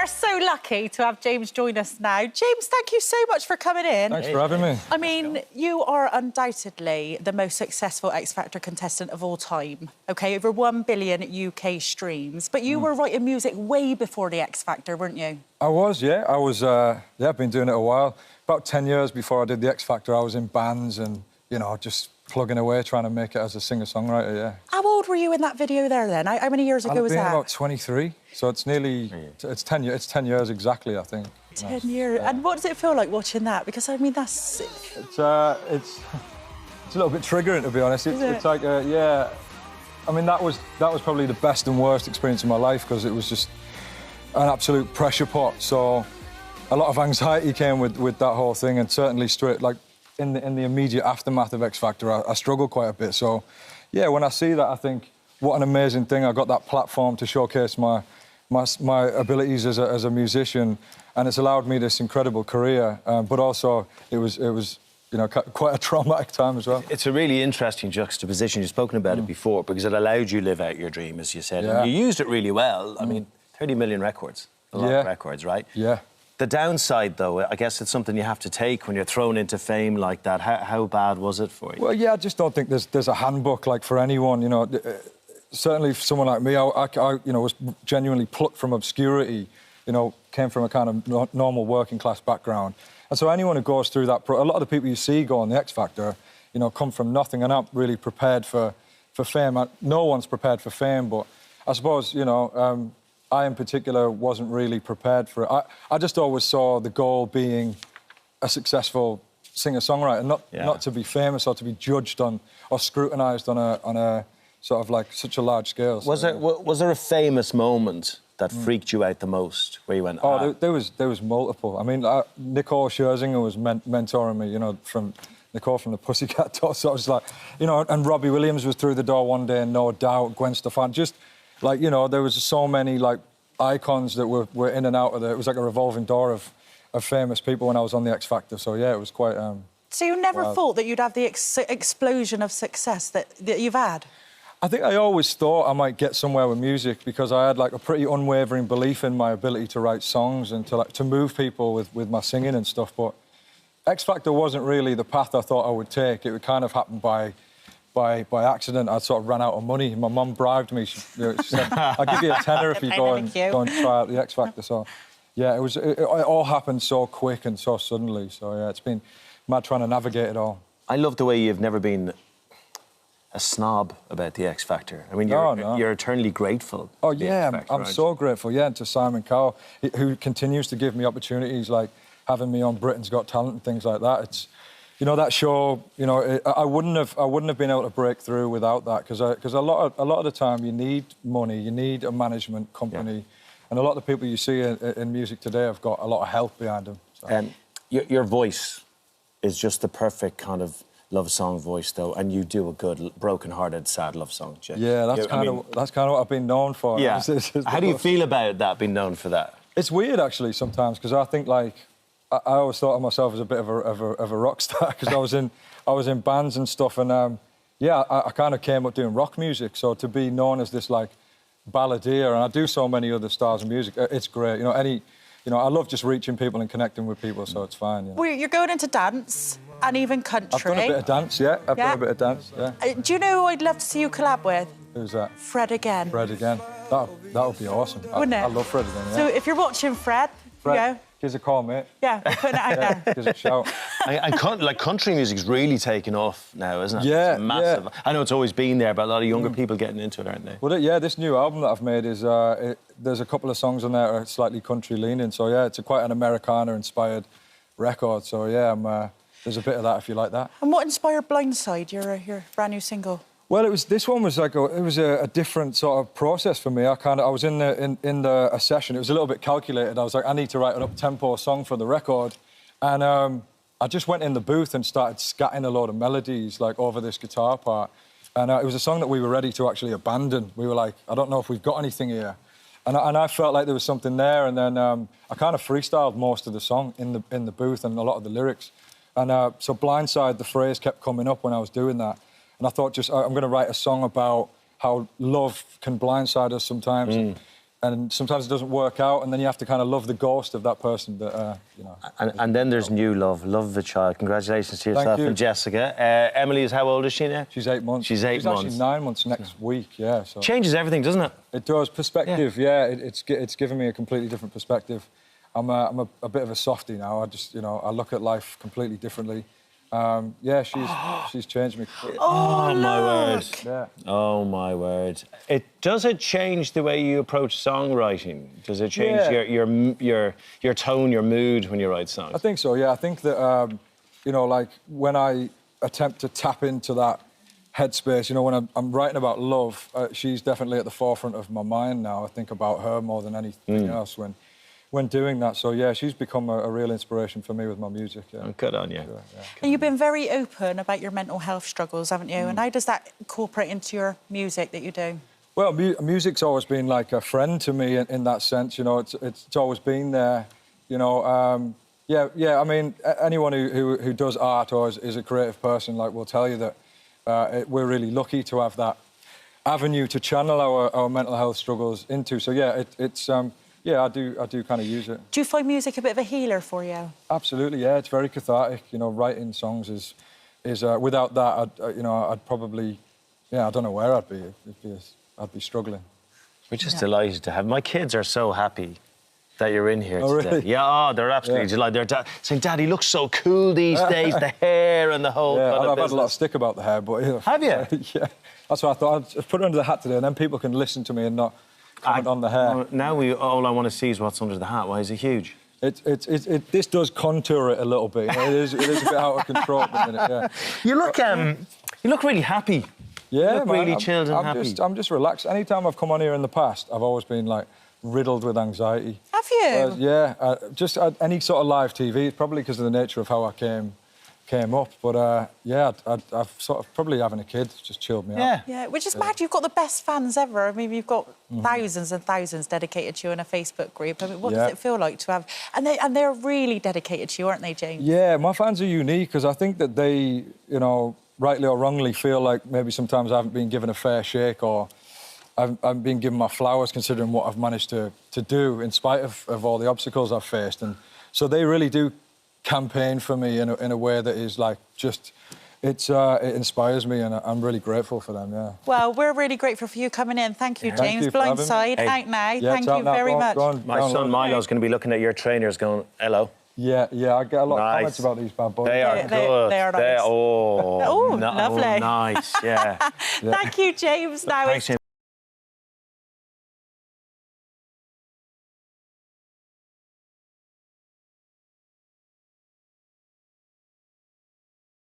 are so lucky to have James join us now. James, thank you so much for coming in. Thanks for having me. I mean, you are undoubtedly the most successful X Factor contestant of all time. OK, over 1 billion UK streams. But you were writing music way before the X Factor, weren't you? I was, yeah. I was, I've been doing it a while. About 10 years before I did the X Factor, I was in bands and, you know, just plugging away, trying to make it as a singer-songwriter, yeah. How old were you in that video there, then? How many years ago was that? I've been about 23, so it's nearly... It's 10 years exactly, I think. 10 years. Yeah. And what does it feel like watching that? Because, I mean, that's... It's a little bit triggering, to be honest. It's like, yeah... I mean, that was probably the best and worst experience of my life, because it was just an absolute pressure pot, so a lot of anxiety came with that whole thing, and certainly straight, like, in the immediate aftermath of X Factor, I struggled quite a bit. So, yeah, when I see that, I think, what an amazing thing. I got that platform to showcase my abilities as a musician, and it's allowed me this incredible career. But also, it was you know, quite a traumatic time as well. It's a really interesting juxtaposition. You've spoken about it before, because it allowed you to live out your dream, as you said. Yeah. And you used it really well. I mean, 30 million records. A lot of records, right? Yeah. The downside, though, I guess it's something you have to take when you're thrown into fame like that. How bad was it for you? Well, yeah, I just don't think there's a handbook, like, for anyone, you know. Certainly for someone like me, I you know, was genuinely plucked from obscurity, you know, came from a kind of normal working-class background. And so anyone who goes through that... A lot of the people you see go on the X Factor, you know, come from nothing and aren't really prepared for fame. No one's prepared for fame, but I suppose, you know... I, in particular, wasn't really prepared for it. I just always saw the goal being a successful singer-songwriter, not to be famous or to be judged on or scrutinised on a sort of, like, such a large scale. So, was there a famous moment that freaked you out the most, where you went... Oh, there was multiple. I mean, Nicole Scherzinger was mentoring me, you know, from Nicole from the Pussycat Dolls. So I was like, you know, and Robbie Williams was through the door one day, and No Doubt, Gwen Stefani, just... Like, you know, there was so many, like, icons that were in and out of there. It was like a revolving door of famous people when I was on the X Factor. So, yeah, it was quite... So you never thought that you'd have the explosion of success that you've had? I think I always thought I might get somewhere with music, because I had, like, a pretty unwavering belief in my ability to write songs and to move people with my singing and stuff. But X Factor wasn't really the path I thought I would take. It would kind of happen by accident. I sort of ran out of money. My mum bribed me. She said, "I'll give you a tenner if you go and try out the X Factor." So, yeah, it all happened so quick and so suddenly. So, yeah, it's been mad trying to navigate it all. I love the way you've never been a snob about the X Factor. I mean, you're eternally grateful. Oh, yeah, I'm so grateful, yeah, and to Simon Cowell, who continues to give me opportunities, like having me on Britain's Got Talent and things like that. It's... You know, that show, you know, I wouldn't have been able to break through without that, because a lot of the time you need money, you need a management company, and a lot of the people you see in music today have got a lot of help behind them. So. Your voice is just the perfect kind of love song voice, though, and you do a good broken-hearted, sad love song. Yeah, that's kind of what I've been known for. Yeah. How do you feel about that, being known for that? It's weird, actually, sometimes, because I think, like, I always thought of myself as a bit of a rock star, because I was in bands and stuff, and yeah, I kind of came up doing rock music. So to be known as this, like, balladeer, and I do so many other styles of music, it's great. You know, I love just reaching people and connecting with people, so it's fine. You know. Well, you're going into dance and even country. I've done a bit of dance, yeah. I've done a bit of dance, yeah. Do you know who I'd love to see you collab with? Who's that? Fred again. Fred again. That would be awesome. Wouldn't it? I love Fred again. Yeah. So if you're watching Fred, you go. Give us a call, mate. Yeah, we're putting it out there. Give us a shout. And like, country music's really taken off now, isn't it? Yeah, it's massive. Yeah. I know it's always been there, but a lot of younger people getting into it, aren't they? Well, yeah, this new album that I've made is... there's a couple of songs on there that are slightly country-leaning, so, yeah, it's quite an Americana-inspired record, so, yeah, there's a bit of that, if you like that. And what inspired Blindside, your brand-new single? Well, this one was like a different sort of process for me. I was in a session. It was a little bit calculated. I was like, I need to write an up-tempo song for the record, and I just went in the booth and started scatting a load of melodies, like, over this guitar part. And it was a song that we were ready to actually abandon. We were like, I don't know if we've got anything here. And I felt like there was something there. And then I kind of freestyled most of the song in the booth and a lot of the lyrics. And so Blindside, the phrase kept coming up when I was doing that. And I thought, I'm going to write a song about how love can blindside us sometimes. and sometimes it doesn't work out, and then you have to kind of love the ghost of that person that, you know. And then there's new love of the child. Congratulations to yourself and Jessica. Emily is how old is she now? She's 8 months. She's 8 months. She's actually 9 months next week, yeah. So. Changes everything, doesn't it? It does. Perspective, yeah. It's given me a completely different perspective. I'm a bit of a softie now. I just, you know, I look at life completely differently. Yeah, she's changed me completely. Oh my word! Yeah. Oh my word! Does it change the way you approach songwriting? Does it change your tone, your mood when you write songs? I think so. Yeah, I think that you know, like when I attempt to tap into that headspace, you know, when I'm writing about love, she's definitely at the forefront of my mind now. I think about her more than anything else when doing that. So, yeah, she's become a real inspiration for me with my music. Yeah. Oh, good on you. Sure, yeah. And you've been very open about your mental health struggles, haven't you? And how does that incorporate into your music that you do? Well, music's always been like a friend to me in that sense. You know, it's always been there. You know, yeah. I mean, anyone who does art or is a creative person, like, will tell you that we're really lucky to have that avenue to channel our mental health struggles into. So, yeah, yeah, I do kind of use it. Do you find music a bit of a healer for you? Absolutely, yeah. It's very cathartic. You know, writing songs is without that, you know, I'd probably, yeah, I don't know where I'd be. I'd be struggling. We're just delighted to have. My kids are so happy that you're in here today. Really? Yeah, they're absolutely delighted. They're saying, "Daddy looks so cool these days." The hair and the whole. Yeah, kind of I've had a lot of business. stick about the hair, but Have you? Yeah, that's what I thought. I'd just put it under the hat today, and then people can listen to me and not comment on the hair. Well, now all I want to see is what's under the hat. Why is it huge? This does contour it a little bit. You know, it is a bit out of control at the minute. Yeah. You look really happy. Yeah, you look man, really chilled and happy. I'm just relaxed. Anytime I've come on here in the past, I've always been like riddled with anxiety. Have you? Yeah, just any sort of live TV. Probably because of the nature of how I came up. But yeah, I've sort of probably having a kid just chilled me out. Yeah, which is mad. You've got the best fans ever. I mean, you've got thousands and thousands dedicated to you in a Facebook group. I mean, what does it feel like to have? And they're really dedicated to you, aren't they, James? Yeah, my fans are unique because I think that they, you know, rightly or wrongly feel like maybe sometimes I haven't been given a fair shake or I've been given my flowers considering what I've managed to do in spite of all the obstacles I've faced. And so they really do campaign for me in a way that is like just... it inspires me, and I'm really grateful for them, yeah. Well, we're really grateful for you coming in. Thank you, James. Blindside, out now. Yeah, Thank you very much. My son Milo's going to be looking at your trainers going, hello. Yeah, I get a lot of comments about these bad boys. They are good. They are nice. Oh, lovely. nice, yeah. Thank you, James. Now Thanks, James.